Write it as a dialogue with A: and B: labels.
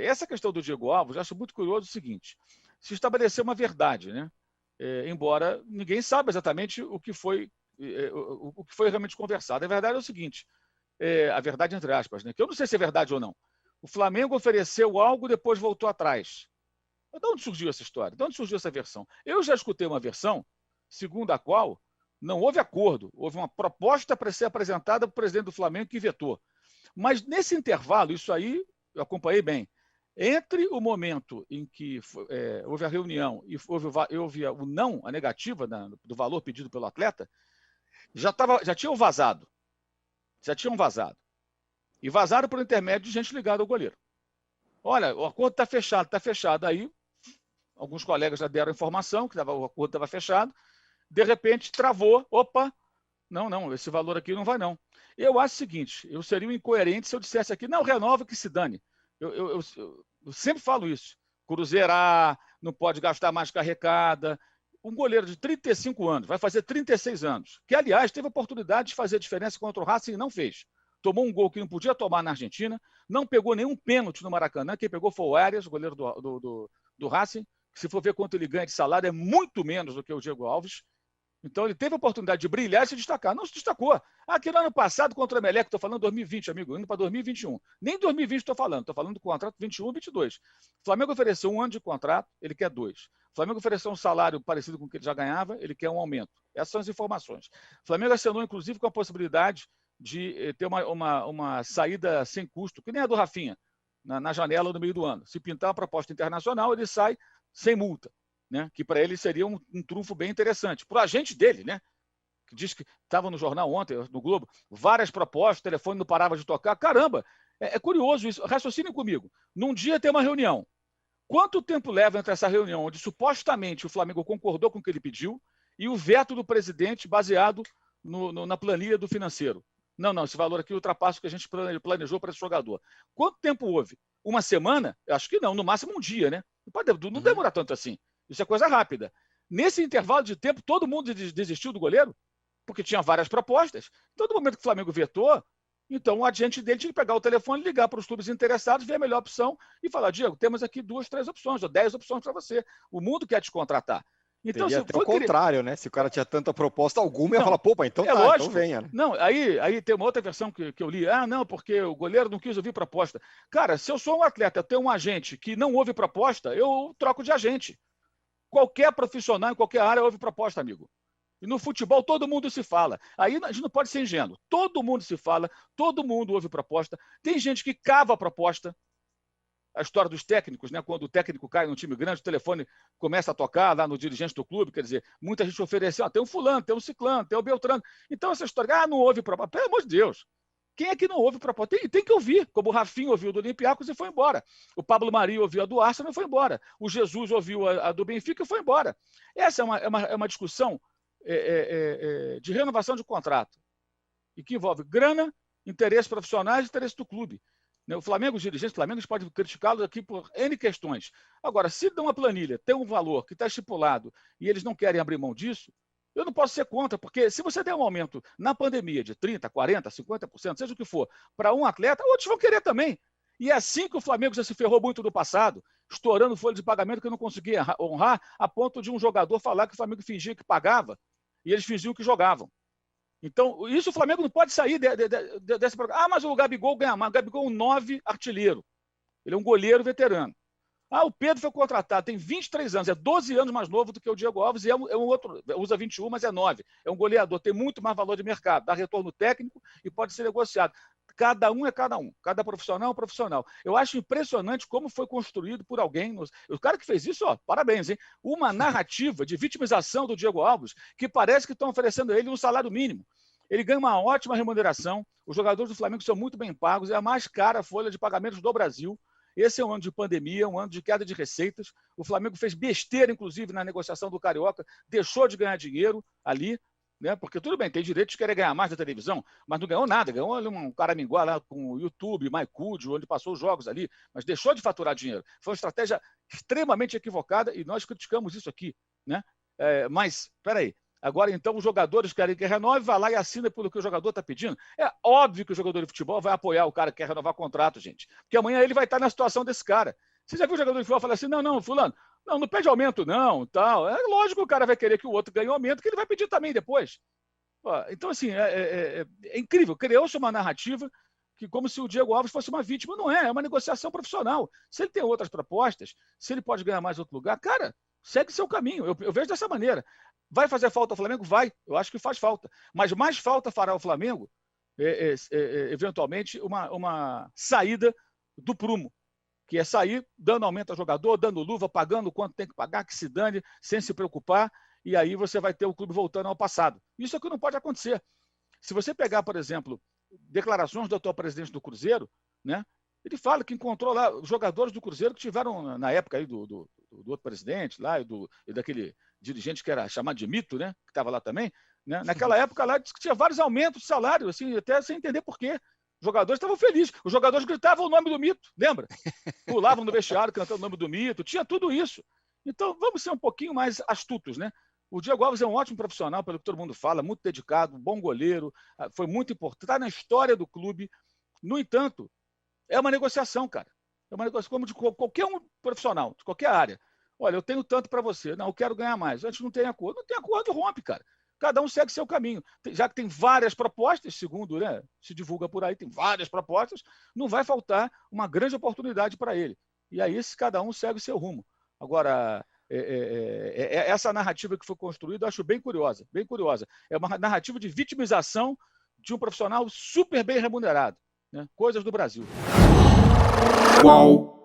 A: essa questão do Diego Alves, eu acho muito curioso o seguinte: se estabeleceu uma verdade, né? Embora ninguém saiba exatamente o que foi realmente conversado. A verdade é o seguinte, a verdade entre aspas, né? Que eu não sei se é verdade ou não. O Flamengo ofereceu algo e depois voltou atrás. De onde surgiu essa história? De onde surgiu essa versão? Eu já escutei uma versão segundo a qual não houve acordo, houve uma proposta para ser apresentada para o presidente do Flamengo que vetou. Mas nesse intervalo, isso aí eu acompanhei bem, entre o momento em que houve a reunião e houve o não, a negativa do valor pedido pelo atleta, já tinham vazado. Já tinham vazado. E vazaram por intermédio de gente ligada ao goleiro. Olha, o acordo está fechado, está fechado. Aí, alguns colegas já deram informação que o acordo estava fechado. De repente, travou. Opa, não, esse valor aqui não vai não. Eu acho o seguinte, eu seria um incoerente se eu dissesse aqui, não, renova que se dane. Eu sempre falo isso. Cruzeirar, não pode gastar mais carregada. Um goleiro de 35 anos, vai fazer 36 anos, que, aliás, teve a oportunidade de fazer a diferença contra o Racing e não fez. Tomou um gol que não podia tomar na Argentina, não pegou nenhum pênalti no Maracanã, quem pegou foi o Arias, o goleiro do Racing, que se for ver quanto ele ganha de salário, é muito menos do que o Diego Alves. Então ele teve a oportunidade de brilhar e se destacar. Não se destacou. Aqui no ano passado, contra o Emelec, estou falando 2020, amigo, indo para 2021. Nem 2020 estou falando do contrato 21 e 22. O Flamengo ofereceu 1 ano de contrato, ele quer 2. O Flamengo ofereceu um salário parecido com o que ele já ganhava, ele quer um aumento. Essas são as informações. O Flamengo assinou, inclusive, com a possibilidade de ter uma saída sem custo, que nem a do Rafinha, na janela no meio do ano. Se pintar uma proposta internacional, ele sai sem multa. Né, que para ele seria um trunfo bem interessante. Para o agente dele, né, que diz que estava no jornal ontem, no Globo, várias propostas, o telefone não parava de tocar. Caramba, é curioso isso. Raciocinem comigo. Num dia tem uma reunião. Quanto tempo leva entre essa reunião, onde supostamente o Flamengo concordou com o que ele pediu, e o veto do presidente baseado na planilha do financeiro? Não, esse valor aqui ultrapassa o que a gente planejou para esse jogador. Quanto tempo houve? Uma semana? Eu acho que não, no máximo um dia, né? Não demora tanto assim. Isso é coisa rápida. Nesse intervalo de tempo, todo mundo desistiu do goleiro, porque tinha várias propostas. Todo momento que o Flamengo vetou, então o agente dele tinha que pegar o telefone, ligar para os clubes interessados, ver a melhor opção e falar: Diego, temos aqui 2, 3 opções, ou 10 opções para você. O mundo quer te contratar.
B: Então, teria até o contrário, né? Se o cara tinha tanta proposta alguma, ia falar: pô, então tá,
A: lógico.
B: Então venha. Né?
A: Não, aí tem uma outra versão que eu li. Não, porque o goleiro não quis ouvir proposta. Cara, se eu sou um atleta, eu tenho um agente que não ouve proposta, eu troco de agente. Qualquer profissional em qualquer área ouve proposta, amigo. E no futebol todo mundo se fala. Aí a gente não pode ser ingênuo. Todo mundo se fala, todo mundo ouve proposta. Tem gente que cava a proposta. A história dos técnicos, né? Quando o técnico cai num time grande, o telefone começa a tocar lá no dirigente do clube, quer dizer, muita gente ofereceu, tem um fulano, tem um ciclano, tem um beltrano. Então essa história, não ouve proposta. Pelo amor de Deus. Quem é que não ouve proposta? Tem que ouvir, como o Rafinha ouviu do Olympiacos e foi embora. O Pablo Mari ouviu a do Arsenal e foi embora. O Jesus ouviu a do Benfica e foi embora. Essa é uma discussão de renovação de contrato e que envolve grana, interesses profissionais e interesse do clube. O Flamengo, os dirigentes do Flamengo, podem criticá-los aqui por N questões. Agora, se dão uma planilha, tem um valor que está estipulado e eles não querem abrir mão disso, eu não posso ser contra, porque se você der um aumento na pandemia de 30%, 40%, 50%, seja o que for, para um atleta, outros vão querer também. E é assim que o Flamengo já se ferrou muito no passado, estourando folha de pagamento que não conseguia honrar, a ponto de um jogador falar que o Flamengo fingia que pagava e eles fingiam que jogavam. Então, isso o Flamengo não pode sair desse programa. Mas o Gabigol ganha mais. O Gabigol é um 9 artilheiro. Ele é um goleiro veterano. O Pedro foi contratado, tem 23 anos, é 12 anos mais novo do que o Diego Alves, e é um outro, usa 21, mas é 9. É um goleador, tem muito mais valor de mercado, dá retorno técnico e pode ser negociado. Cada um é cada um, cada profissional é um profissional. Eu acho impressionante como foi construído por alguém. O cara que fez isso, parabéns, hein? Uma narrativa de vitimização do Diego Alves, que parece que estão oferecendo a ele um salário mínimo. Ele ganha uma ótima remuneração, os jogadores do Flamengo são muito bem pagos, é a mais cara folha de pagamentos do Brasil. Esse é um ano de pandemia, um ano de queda de receitas. O Flamengo fez besteira, inclusive, na negociação do Carioca, deixou de ganhar dinheiro ali, né? Porque tudo bem, tem direito de querer ganhar mais da televisão, mas não ganhou nada, ganhou um caraminguá lá com o YouTube, MyCud, onde passou os jogos ali, mas deixou de faturar dinheiro. Foi uma estratégia extremamente equivocada e nós criticamos isso aqui, né? Mas, peraí, Agora, então, os jogadores querem que renove, vai lá e assina pelo que o jogador está pedindo. É óbvio que o jogador de futebol vai apoiar o cara que quer renovar contrato, gente. Porque amanhã ele vai estar na situação desse cara. Você já viu o jogador de futebol falar assim, não, fulano, não pede aumento não, tal. É lógico que o cara vai querer que o outro ganhe aumento, que ele vai pedir também depois. Então, assim, é incrível. Criou-se uma narrativa que como se o Diego Alves fosse uma vítima. Não é uma negociação profissional. Se ele tem outras propostas, se ele pode ganhar mais outro lugar, cara, segue seu caminho. Eu vejo dessa maneira. Vai fazer falta ao Flamengo? Vai. Eu acho que faz falta. Mas mais falta fará ao Flamengo, eventualmente, uma saída do prumo, que é sair dando aumento ao jogador, dando luva, pagando o quanto tem que pagar, que se dane, sem se preocupar, e aí você vai ter o clube voltando ao passado. Isso é que não pode acontecer. Se você pegar, por exemplo, declarações do atual presidente do Cruzeiro, né? Ele fala que encontrou lá jogadores do Cruzeiro que tiveram, na época aí do outro presidente lá e daquele dirigente que era chamado de Mito, né? Que estava lá também. Né? Naquela época lá disse que tinha vários aumentos de salário, assim, até sem entender por quê. Os jogadores estavam felizes. Os jogadores gritavam o nome do Mito, lembra? Pulavam no vestiário cantando o nome do Mito. Tinha tudo isso. Então, vamos ser um pouquinho mais astutos, né? O Diego Alves é um ótimo profissional, pelo que todo mundo fala, muito dedicado, bom goleiro, foi muito importante, está na história do clube. No entanto, é uma negociação, cara. É uma negociação como de qualquer um profissional, de qualquer área. Olha, eu tenho tanto para você. Não, eu quero ganhar mais. Antes não tem acordo. Não tem acordo, rompe, cara. Cada um segue seu caminho. Já que tem várias propostas, segundo, né, se divulga por aí, tem várias propostas, não vai faltar uma grande oportunidade para ele. E aí, cada um segue o seu rumo. Agora, essa narrativa que foi construída, eu acho bem curiosa, bem curiosa. É uma narrativa de vitimização de um profissional super bem remunerado. Né? Coisas do Brasil.
C: Qual?